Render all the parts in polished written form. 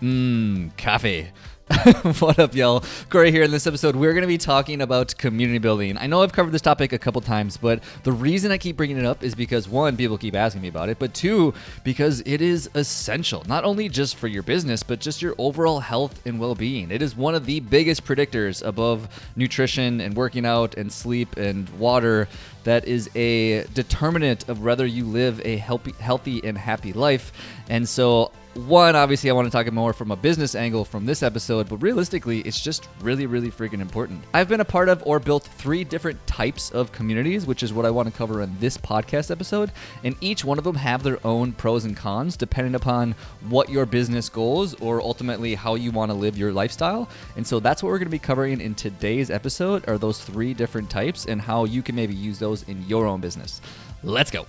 Coffee. What up, y'all? Corey here. In this episode, we're going to be talking about community building. I know I've covered this topic a couple times, but the reason I keep bringing it up is because, one, people keep asking me about it, but two, because it is essential, not only just for your business, but just your overall health and well-being. It is one of the biggest predictors above nutrition and working out and sleep and water that is a determinant of whether you live a healthy and happy life. And so, one, obviously I want to talk more from a business angle from this episode, but realistically, it's just really, really freaking important. I've been a part of or built 3 different types of communities, which is what I want to cover in this podcast episode. And each one of them have their own pros and cons, depending upon what your business goals or ultimately how you want to live your lifestyle. And so that's what we're going to be covering in today's episode, are those 3 different types and how you can maybe use those in your own business. Let's go.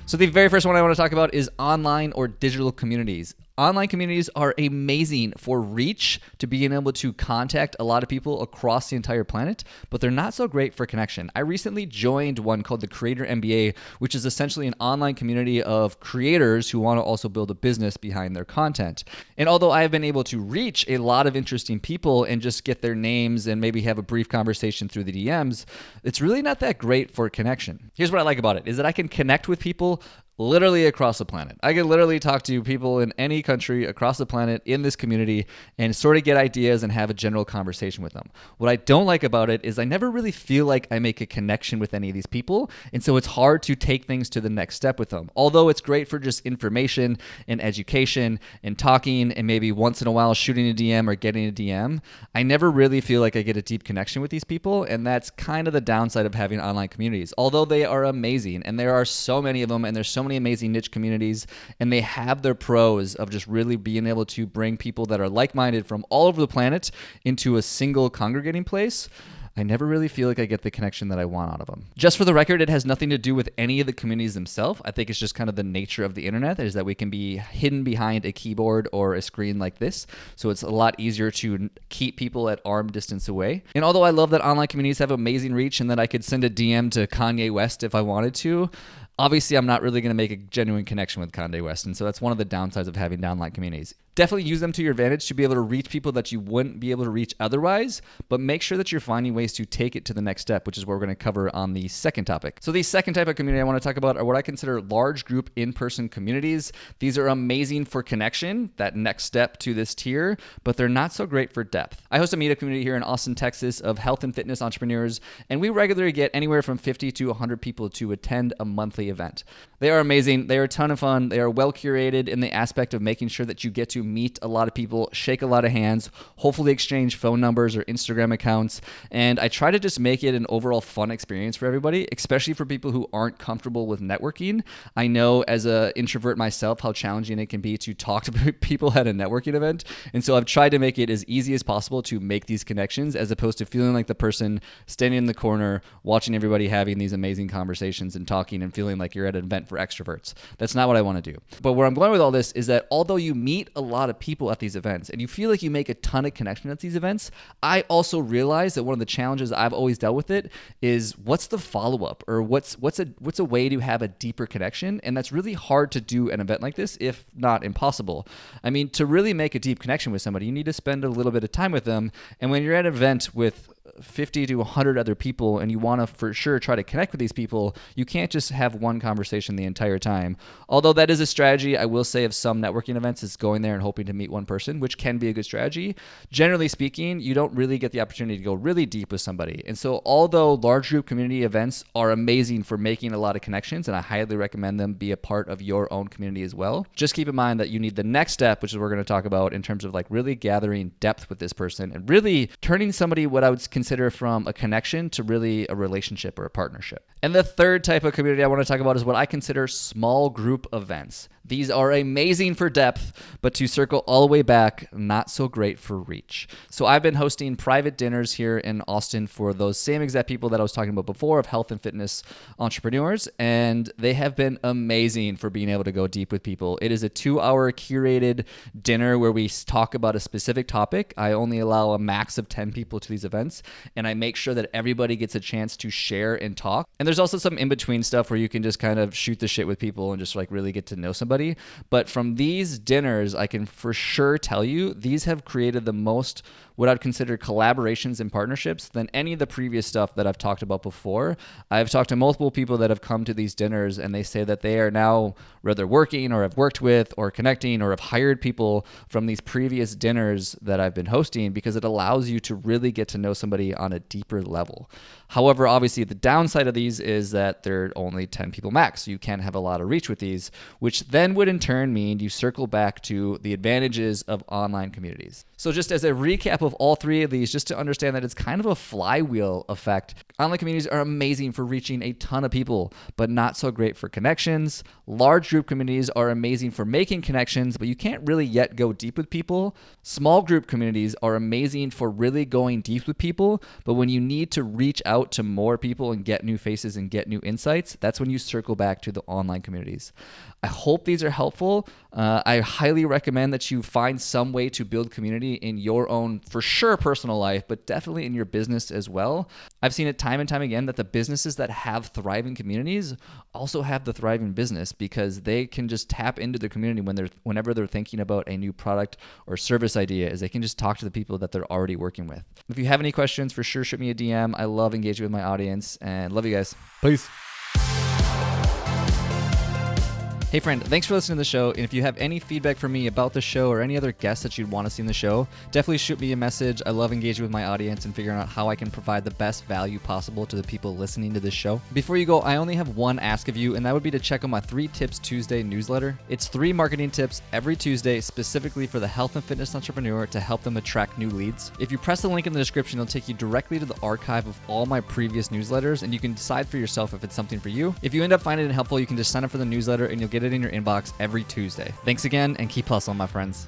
So the very first one I want to talk about is online or digital communities. Online communities are amazing for reach, to being able to contact a lot of people across the entire planet, but they're not so great for connection. I recently joined one called the Creator MBA, which is essentially an online community of creators who want to also build a business behind their content. And although I have been able to reach a lot of interesting people and just get their names and maybe have a brief conversation through the DMs, it's really not that great for connection. Here's what I like about it, is that I can connect with people literally across the planet. I can literally talk to people in any country across the planet in this community and sort of get ideas and have a general conversation with them. What I don't like about it is I never really feel like I make a connection with any of these people, and so it's hard to take things to the next step with them. Although it's great for just information and education and talking and maybe once in a while shooting a DM or getting a DM, I never really feel like I get a deep connection with these people, and that's kind of the downside of having online communities. Although they are amazing, and there are so many of them, and there's so many amazing niche communities, and they have their pros of just really being able to bring people that are like-minded from all over the planet into a single congregating place, I never really feel like I get the connection that I want out of them. Just for the record, it has nothing to do with any of the communities themselves. I think it's just kind of the nature of the internet, is that we can be hidden behind a keyboard or a screen like this. So it's a lot easier to keep people at arm distance away. And although I love that online communities have amazing reach and that I could send a DM to Kanye West if I wanted to, obviously, I'm not really going to make a genuine connection with Kanye West, and so that's one of the downsides of having online communities. Definitely use them to your advantage to be able to reach people that you wouldn't be able to reach otherwise, but make sure that you're finding ways to take it to the next step, which is what we're going to cover on the second topic. So the second type of community I want to talk about are what I consider large group in-person communities. These are amazing for connection, that next step to this tier, but they're not so great for depth. I host a meetup community here in Austin, Texas of health and fitness entrepreneurs, and we regularly get anywhere from 50 to 100 people to attend a monthly event. They are amazing. They are a ton of fun. They are well curated in the aspect of making sure that you get to meet a lot of people, shake a lot of hands, hopefully exchange phone numbers or Instagram accounts. And I try to just make it an overall fun experience for everybody, especially for people who aren't comfortable with networking. I know as an introvert myself how challenging it can be to talk to people at a networking event. And so I've tried to make it as easy as possible to make these connections, as opposed to feeling like the person standing in the corner watching everybody having these amazing conversations and talking and feeling like you're at an event for extroverts. That's not what I want to do. But where I'm going with all this is that although you meet a lot of people at these events and you feel like you make a ton of connection at these events, I also realize that one of the challenges I've always dealt with it is what's the follow-up, or what's a way to have a deeper connection. And that's really hard to do an event like this, if not impossible. I mean, to really make a deep connection with somebody, you need to spend a little bit of time with them. And when you're at an event with 50 to 100 other people and you want to for sure try to connect with these people, you can't just have one conversation the entire time. Although that is a strategy, I will say, of some networking events, is going there and hoping to meet one person, which can be a good strategy. Generally speaking, you don't really get the opportunity to go really deep with somebody. And so although large group community events are amazing for making a lot of connections, and I highly recommend them be a part of your own community as well, just keep in mind that you need the next step, which is what we're going to talk about in terms of like really gathering depth with this person and really turning somebody what I would consider from a connection to really a relationship or a partnership. And the third type of community I want to talk about is what I consider small group events. These are amazing for depth, but to circle all the way back, not so great for reach. So I've been hosting private dinners here in Austin for those same exact people that I was talking about before, of health and fitness entrepreneurs, and they have been amazing for being able to go deep with people. It is a 2-hour curated dinner where we talk about a specific topic. I only allow a max of 10 people to these events, and I make sure that everybody gets a chance to share and talk. And there's also some in-between stuff where you can just kind of shoot the shit with people and just like really get to know somebody. But from these dinners, I can for sure tell you, these have created the most what I'd consider collaborations and partnerships than any of the previous stuff that I've talked about before. I've talked to multiple people that have come to these dinners, and they say that they are now whether working or have worked with or connecting or have hired people from these previous dinners that I've been hosting, because it allows you to really get to know somebody on a deeper level. However, obviously the downside of these is that they're only 10 people max, so you can't have a lot of reach with these, which then would in turn mean you circle back to the advantages of online communities. So just as a recap of all three of these, just to understand that it's kind of a flywheel effect. Online communities are amazing for reaching a ton of people, but not so great for connections. Large group communities are amazing for making connections, but you can't really yet go deep with people. Small group communities are amazing for really going deep with people, but when you need to reach out to more people and get new faces and get new insights, that's when you circle back to the online communities. I hope these are helpful. I highly recommend that you find some way to build community in your own, for sure, personal life, but definitely in your business as well. I've seen it time and time again that the businesses that have thriving communities also have the thriving business, because they can just tap into the community whenever they're thinking about a new product or service idea, is they can just talk to the people that they're already working with. If you have any questions, for sure, shoot me a DM. I love engaging with my audience and love you guys. Peace. Hey friend, thanks for listening to the show. And if you have any feedback for me about the show or any other guests that you'd want to see in the show, definitely shoot me a message. I love engaging with my audience and figuring out how I can provide the best value possible to the people listening to this show. Before you go, I only have one ask of you, and that would be to check out my 3 Tips Tuesday newsletter. It's 3 marketing tips every Tuesday specifically for the health and fitness entrepreneur to help them attract new leads. If you press the link in the description, it'll take you directly to the archive of all my previous newsletters, and you can decide for yourself if it's something for you. If you end up finding it helpful, you can just sign up for the newsletter and you'll get it in your inbox every Tuesday. Thanks again, and keep hustling, my friends.